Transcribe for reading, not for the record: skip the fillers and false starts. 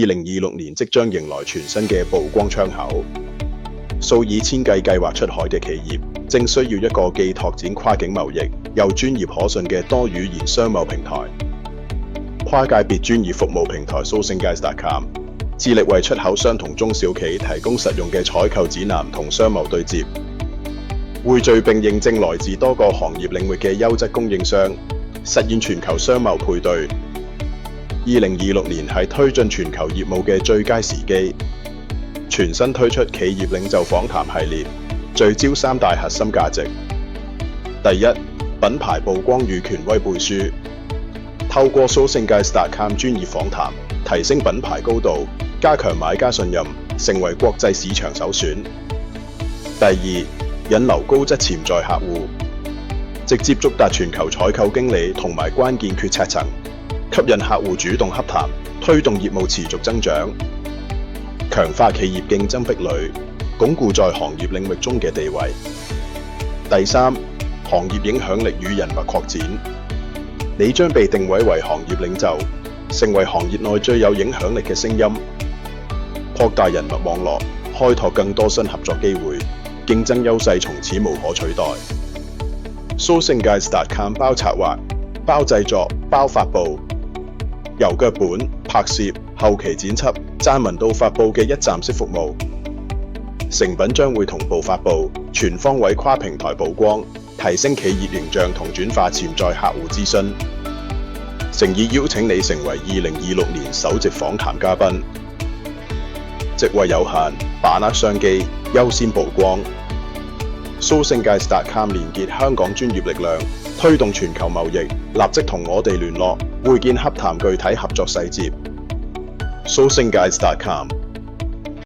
2026年即將迎來全新嘅曝光窗口，數以千計計劃出海嘅企業，正需要一個既拓展跨境貿易又專業可信嘅多語言商貿平台。跨界別專業服務平台 SourcingGuides.com 致力為出口商同中小企提供實用嘅採購指南同商貿對接，匯聚並認證來自多個行業領域嘅優質供應商，實現全球商貿配對。2026年係推進全球業務嘅最佳時機，全新推出企業領袖訪談系列，聚焦三大核心價值。第一，品牌曝光與權威背書，透過 SourcingGuides.com 專業訪談，提升品牌高度，加強買家信任，成為國際市場首選。第二，引流高質潛在客戶，直接觸達全球採購經理同埋關鍵決策層，吸引客戶主動洽談，推動業務持續增長，強化企業競爭壁壘，鞏固在行業領域中嘅地位。第三，行業影響力與人脈擴展，你將被定位為行業領袖，成為行業內最有影響力嘅聲音，擴大人脈網絡，開拓更多新合作機會，競爭優勢從此無可取代。SourcingGuides.com 包策劃、包製作、包發佈，由腳本、拍攝、後期剪輯、撰文到發佈嘅一站式服務，成品將會同步發佈，全方位跨平台曝光，提升企業形象同轉化潛在客戶諮詢。誠意邀請你成為2026年首席訪談嘉賓，席位有限，把握商機，優先曝光。SourcingGuides.com 連結香港專業力量，推動全球貿易，立即同我哋聯絡，會見洽談具體合作細節。SourcingGuides.com